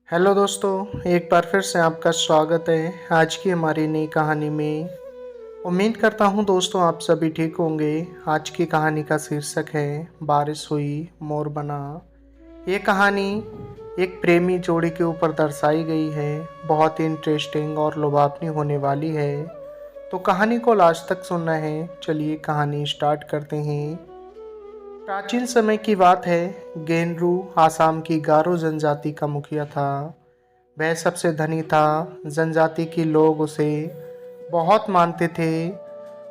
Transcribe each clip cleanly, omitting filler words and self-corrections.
Hello दोस्तों, एक बार फिर से आपका स्वागत है आज की हमारी नई कहानी में। उम्मीद करता हूँ दोस्तों आप सभी ठीक होंगे। आज की कहानी का शीर्षक है बारिश हुई मोर बना। ये कहानी एक प्रेमी जोड़ी के ऊपर दर्शाई गई है। बहुत ही इंटरेस्टिंग और लुभावनी होने वाली है, तो कहानी को लास्ट तक सुनना है। चलिए कहानी स्टार्ट करते हैं। प्राचीन समय की बात है। गेनरू आसाम की गारो जनजाति का मुखिया था। वह सबसे धनी था। जनजाति के लोग उसे बहुत मानते थे,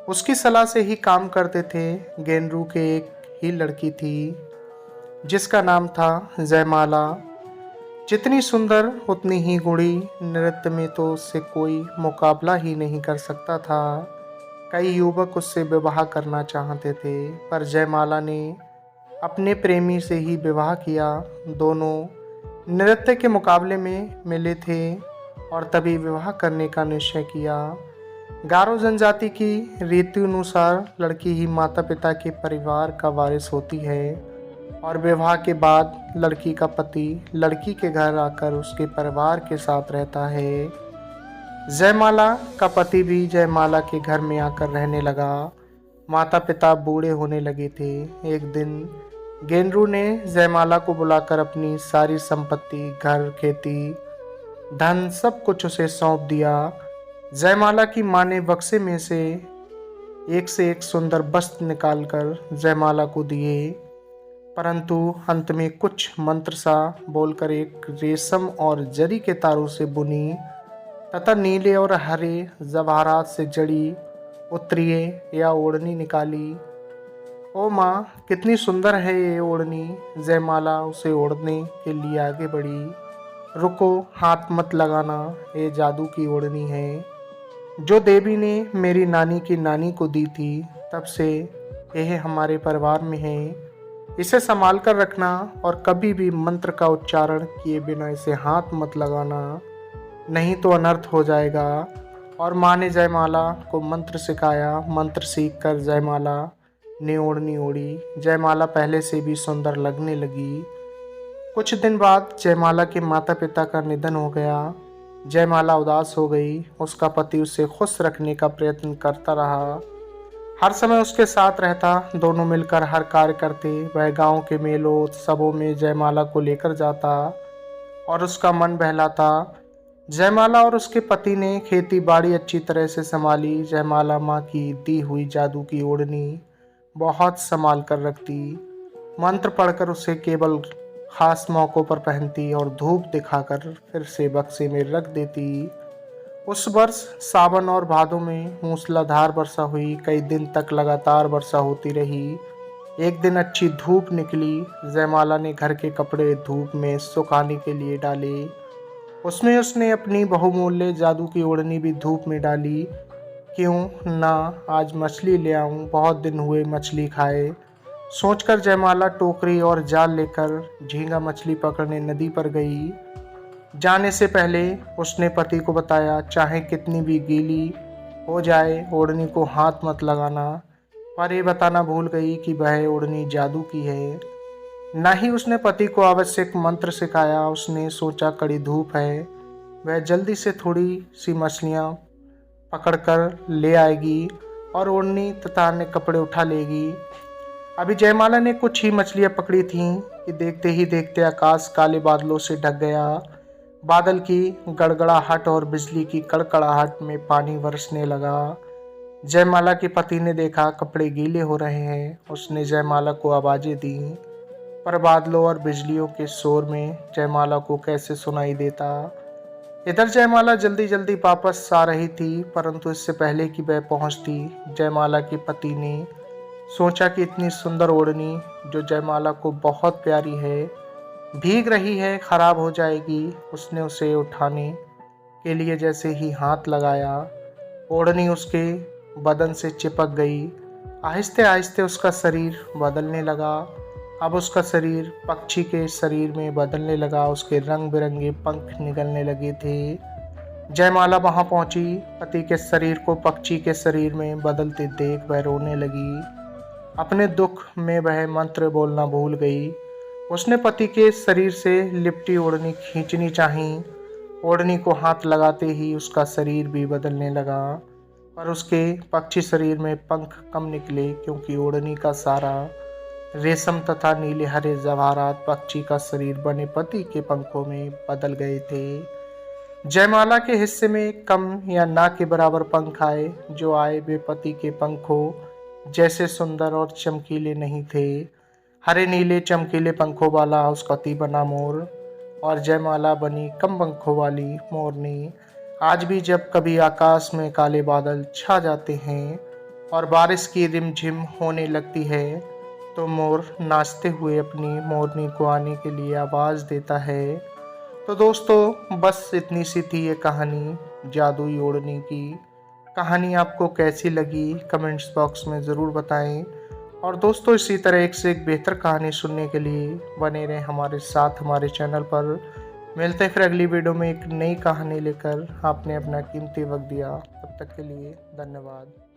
उसकी सलाह से ही काम करते थे। गेनरू के एक ही लड़की थी जिसका नाम था जयमाला। जितनी सुंदर उतनी ही गुणी, नृत्य में तो उससे कोई मुकाबला ही नहीं कर सकता था। कई युवक उससे विवाह करना चाहते थे, पर जयमाला ने अपने प्रेमी से ही विवाह किया। दोनों नृत्य के मुकाबले में मिले थे और तभी विवाह करने का निश्चय किया। गारो जनजाति की रीति अनुसार लड़की ही माता पिता के परिवार का वारिस होती है और विवाह के बाद लड़की का पति लड़की के घर आकर उसके परिवार के साथ रहता है। जयमाला का पति भी जयमाला के घर में आकर रहने लगा। माता पिता बूढ़े होने लगे थे। एक दिन गेनरू ने जयमाला को बुलाकर अपनी सारी संपत्ति, घर, खेती, धन सब कुछ उसे सौंप दिया। जयमाला की माँ ने बक्से में से एक सुंदर वस्त्र निकालकर जयमाला को दिए, परंतु अंत में कुछ मंत्र सा बोलकर एक रेशम और जरी के तारों से बुनी तथा नीले और हरे जवाहरात से जड़ी उत्तरीय या ओढ़नी निकाली। ओ माँ, कितनी सुंदर है ये ओढ़नी। जयमाला उसे ओढ़ने के लिए आगे बढ़ी। रुको, हाथ मत लगाना, ये जादू की ओढ़नी है जो देवी ने मेरी नानी की नानी को दी थी। तब से यह हमारे परिवार में है। इसे संभाल कर रखना और कभी भी मंत्र का उच्चारण किए बिना इसे हाथ मत लगाना, नहीं तो अनर्थ हो जाएगा। और माँ ने जयमाला को मंत्र सिखाया। मंत्र सीखकर जयमाला ने ओढ़नी ओढ़ी। जयमाला पहले से भी सुंदर लगने लगी। कुछ दिन बाद जयमाला के माता पिता का निधन हो गया। जयमाला उदास हो गई। उसका पति उसे खुश रखने का प्रयत्न करता रहा, हर समय उसके साथ रहता। दोनों मिलकर हर कार्य करते। वह गांव के मेलों उत्सवों में जयमाला को लेकर जाता और उसका मन बहलाता। जयमाला और उसके पति ने खेती बाड़ी अच्छी तरह से संभाली। जयमाला माँ की दी हुई जादू की ओढ़नी बहुत संभाल कर रखती। मंत्र पढ़कर उसे केवल खास मौक़ों पर पहनती और धूप दिखाकर फिर से बक्से में रख देती। उस वर्ष सावन और भादों में मूसलाधार वर्षा हुई। कई दिन तक लगातार वर्षा होती रही। एक दिन अच्छी धूप निकली। जयमाला ने घर के कपड़े धूप में सुखाने के लिए डाले। उसमें उसने अपनी बहुमूल्य जादू की ओढ़नी भी धूप में डाली। क्यों ना आज मछली ले आऊं, बहुत दिन हुए मछली खाए, सोचकर जयमाला टोकरी और जाल लेकर झींगा मछली पकड़ने नदी पर गई। जाने से पहले उसने पति को बताया, चाहे कितनी भी गीली हो जाए ओढ़नी को हाथ मत लगाना। पर ये बताना भूल गई कि वह ओढ़नी जादू की है। न ही उसने पति को आवश्यक मंत्र सिखाया। उसने सोचा कड़ी धूप है, वह जल्दी से थोड़ी सी मछलियाँ पकड़कर ले आएगी और ओढ़नी तथा अन्य कपड़े उठा लेगी। अभी जयमाला ने कुछ ही मछलियां पकड़ी थीं कि देखते ही देखते आकाश काले बादलों से ढक गया। बादल की गड़गड़ाहट और बिजली की कड़कड़ाहट में पानी बरसने लगा। जयमाला के पति ने देखा कपड़े गीले हो रहे हैं। उसने जयमाला को आवाज़ें दी, पर बादलों और बिजलियों के शोर में जयमाला को कैसे सुनाई देता। इधर जयमाला जल्दी जल्दी वापस आ रही थी, परंतु इससे पहले कि वह पहुंचती, जयमाला के पति ने सोचा कि इतनी सुंदर ओढ़नी जो जयमाला को बहुत प्यारी है, भीग रही है, खराब हो जाएगी। उसने उसे उठाने के लिए जैसे ही हाथ लगाया, ओढ़नी उसके बदन से चिपक गई। आहिस्ते आहिस्ते उसका शरीर बदलने लगा। अब उसका शरीर पक्षी के शरीर में बदलने लगा। उसके रंग बिरंगे पंख निकलने लगे थे। जयमाला वहां पहुंची। पति के शरीर को पक्षी के शरीर में बदलते देख वह रोने लगी। अपने दुख में वह मंत्र बोलना भूल गई। उसने पति के शरीर से लिपटी ओढ़नी खींचनी चाही। ओढ़नी को हाथ लगाते ही उसका शरीर भी बदलने लगा, पर उसके पक्षी शरीर में पंख कम निकले, क्योंकि ओढ़नी का सारा रेशम तथा नीले हरे जवाहरात पक्षी का शरीर बने पति के पंखों में बदल गए थे। जयमाला के हिस्से में कम या ना के बराबर पंख आए। जो आए वे पति के पंखों जैसे सुंदर और चमकीले नहीं थे। हरे नीले चमकीले पंखों वाला उसका पति बना मोर, और जयमाला बनी कम पंखों वाली मोरनी। आज भी जब कभी आकाश में काले बादल छा जाते हैं और बारिश की रिमझिम होने लगती है, तो मोर नाचते हुए अपनी मोरनी को आने के लिए आवाज़ देता है। तो दोस्तों, बस इतनी सी थी ये कहानी, जादुई ओढ़नी की। कहानी आपको कैसी लगी कमेंट्स बॉक्स में ज़रूर बताएं। और दोस्तों, इसी तरह एक से एक बेहतर कहानी सुनने के लिए बने रहें हमारे साथ हमारे चैनल पर। मिलते हैं फिर अगली वीडियो में एक नई कहानी लेकर। आपने अपना कीमती वक्त दिया, तब तक के लिए धन्यवाद।